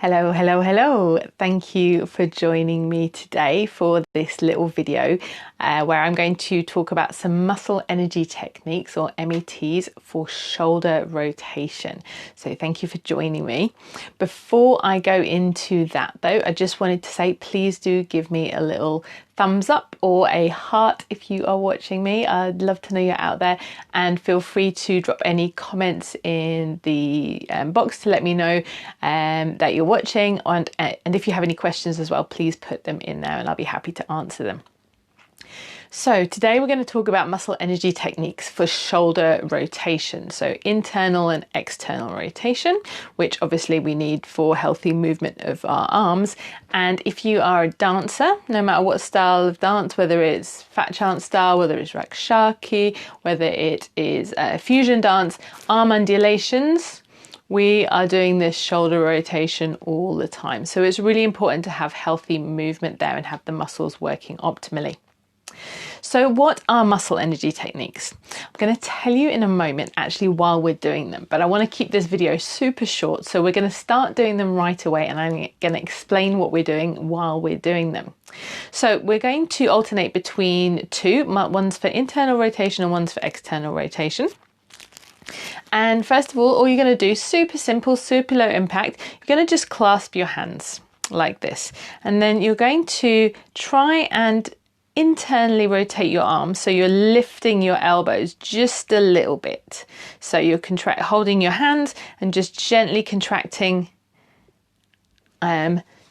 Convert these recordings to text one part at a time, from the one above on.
Hello, hello, hello. Thank you for joining me today for this little video where I'm going to talk about some muscle energy techniques or METs for shoulder rotation. So thank you for joining me. Before I go into that though, I just wanted to say, please do give me a little thumbs up or a heart if you are watching me. I'd love to know you're out there, and feel free to drop any comments in the box to let me know that you're watching, and if you have any questions as well, please put them in there and I'll be happy to answer them. So today we're going to talk about muscle energy techniques for shoulder rotation. So internal and external rotation, which obviously we need for healthy movement of our arms. And if you are a dancer, no matter what style of dance, whether it's FatChance Style, whether it's Raqs Sharqi, whether it is fusion dance, arm undulations, we are doing this shoulder rotation all the time. So it's really important to have healthy movement there and have the muscles working optimally. So what are muscle energy techniques? I'm going to tell you in a moment actually while we're doing them, but I want to keep this video super short, so we're going to start doing them right away and I'm going to explain what we're doing while we're doing them. So we're going to alternate between two, one's for internal rotation and one's for external rotation. And first of all you're going to do, super simple, super low impact, you're going to just clasp your hands like this, and then you're going to try and internally rotate your arms, so you're lifting your elbows just a little bit. So you're holding your hands and just gently contracting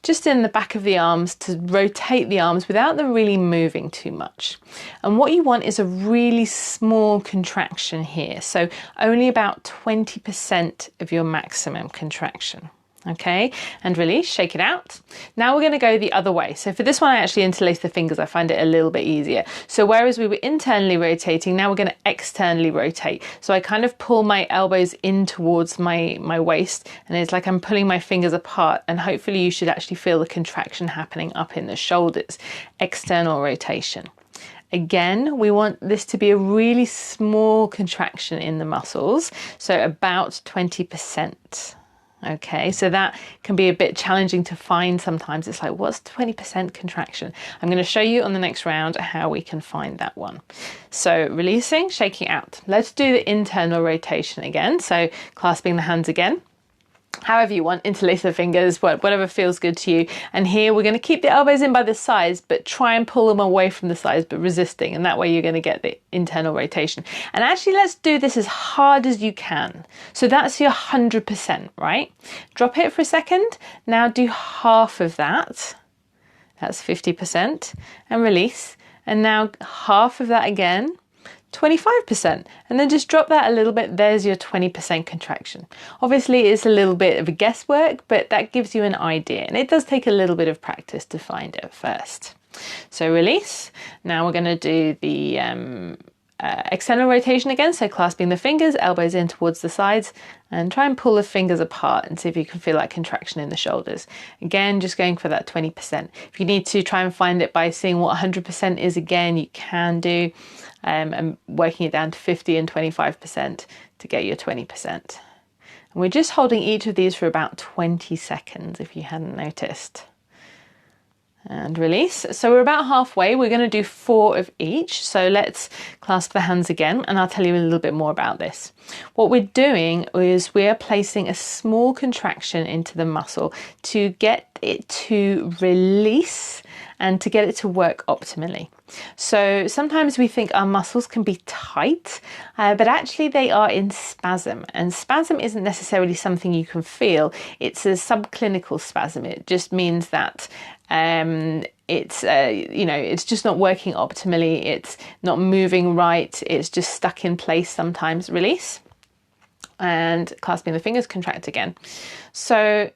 just in the back of the arms to rotate the arms without them really moving too much. And what you want is a really small contraction here, so only about 20% of your maximum contraction. Okay, and release, shake it out. Now we're going to go the other way. So for this one, I actually interlace the fingers. I find it a little bit easier. So whereas we were internally rotating, now we're going to externally rotate. So I kind of pull my elbows in towards my waist, and it's like I'm pulling my fingers apart, and hopefully you should actually feel the contraction happening up in the shoulders. External rotation. Again, we want this to be a really small contraction in the muscles, so about 20%. Okay, so that can be a bit challenging to find sometimes. It's like, what's 20% contraction? I'm going to show you on the next round how we can find that one. So releasing, shaking out. Let's do the internal rotation again. So clasping the hands again. However you want, interlace the fingers, whatever feels good to you. And here we're going to keep the elbows in by the sides, but try and pull them away from the sides, but resisting. And that way you're going to get the internal rotation. And actually, let's do this as hard as you can. So that's your 100%, right? Drop it for a second. Now do half of that. That's 50%. And release. And now half of that again. 25%, and then just drop that a little bit. There's your 20% contraction. Obviously it's a little bit of a guesswork, but that gives you an idea, and it does take a little bit of practice to find it first. So release. Now we're going to do the external rotation again, so clasping the fingers, elbows in towards the sides, and try and pull the fingers apart and see if you can feel that contraction in the shoulders. Again, just going for that 20%. If you need to try and find it by seeing what 100% is, again, you can do, and working it down to 50 and 25% to get your 20%. And we're just holding each of these for about 20 seconds, if you hadn't noticed. And release. So we're about halfway. We're going to do 4 of each. So let's clasp the hands again, and I'll tell you a little bit more about this. What we're doing is we're placing a small contraction into the muscle to get it to release and to get it to work optimally. So sometimes we think our muscles can be tight, but actually they are in spasm, and spasm isn't necessarily something you can feel. It's a subclinical spasm. It just means that it's just not working optimally. It's not moving right. It's just stuck in place sometimes. Release, and clasping the fingers, contract again. So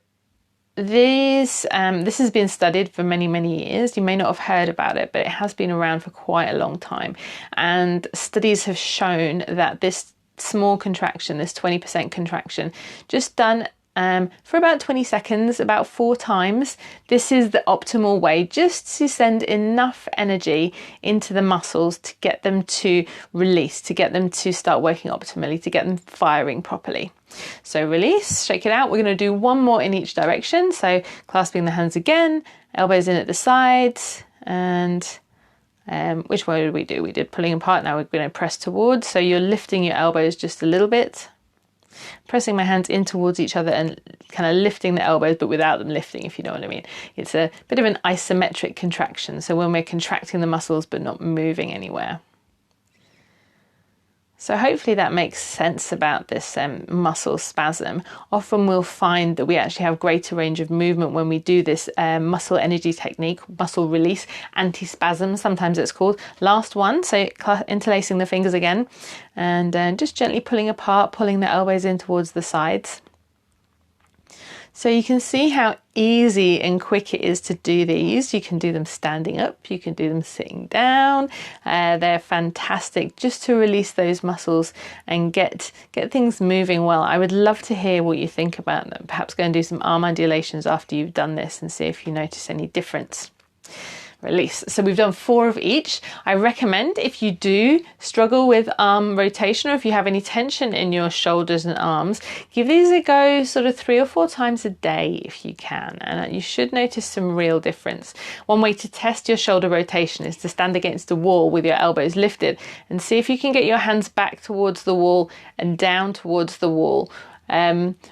this has been studied for many, many years. You may not have heard about it, but it has been around for quite a long time. And studies have shown that this small contraction, this 20% contraction, just done for about 20 seconds, about 4 times. This is the optimal way, just to send enough energy into the muscles to get them to release, to get them to start working optimally, to get them firing properly. So release, shake it out. We're going to do one more in each direction. So clasping the hands again, elbows in at the sides, and which way did we do? We did pulling apart. Now we're going to press towards. So you're lifting your elbows just a little bit, pressing my hands in towards each other and kind of lifting the elbows, but without them lifting, if you know what I mean. It's a bit of an isometric contraction. So when we're contracting the muscles, but not moving anywhere. So hopefully that makes sense about this muscle spasm. Often we'll find that we actually have greater range of movement when we do this muscle energy technique, muscle release, anti-spasm, sometimes it's called. Last one, so interlacing the fingers again, and just gently pulling apart, pulling the elbows in towards the sides. So you can see how easy and quick it is to do these. You can do them standing up, you can do them sitting down. They're fantastic just to release those muscles and get things moving well. I would love to hear what you think about them. Perhaps go and do some arm undulations after you've done this and see if you notice any difference. Release. So we've done 4 of each. I recommend, if you do struggle with arm rotation, or if you have any tension in your shoulders and arms, give these a go sort of 3 or 4 times a day if you can, and you should notice some real difference. One way to test your shoulder rotation is to stand against a wall with your elbows lifted and see if you can get your hands back towards the wall and down towards the wall,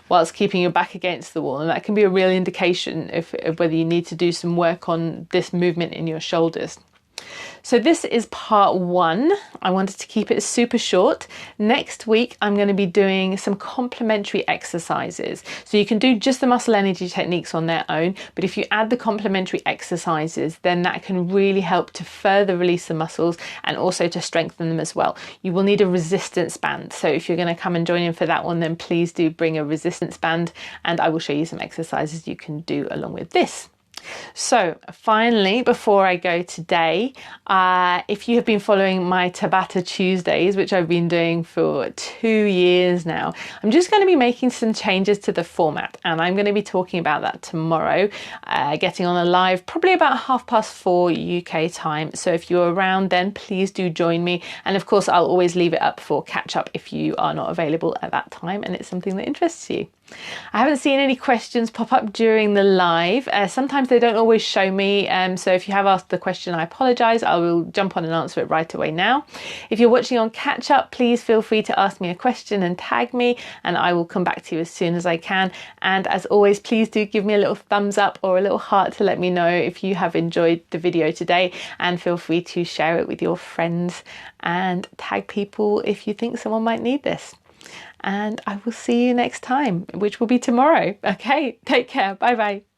whilst keeping your back against the wall, and that can be a real indication of whether you need to do some work on this movement in your shoulders. So this is part 1. I wanted to keep it super short. Next week, I'm going to be doing some complementary exercises. So you can do just the muscle energy techniques on their own, but if you add the complementary exercises, then that can really help to further release the muscles and also to strengthen them as well. You will need a resistance band. So if you're going to come and join in for that one, then please do bring a resistance band, and I will show you some exercises you can do along with this. So finally, before I go today, if you have been following my Tabata Tuesdays, which I've been doing for 2 years now, I'm just going to be making some changes to the format, and I'm going to be talking about that tomorrow, getting on a live probably about 4:30 UK time. So if you're around then, please do join me, and of course I'll always leave it up for catch up if you are not available at that time and it's something that interests you. I haven't seen any questions pop up during the live. Sometimes they don't always show me, so if you have asked the question, I apologise. I will jump on and answer it right away now. If you're watching on catch up, please feel free to ask me a question and tag me, and I will come back to you as soon as I can. And as always, please do give me a little thumbs up or a little heart to let me know if you have enjoyed the video today, and feel free to share it with your friends and tag people if you think someone might need this. And I will see you next time, which will be tomorrow. Okay, take care. Bye bye.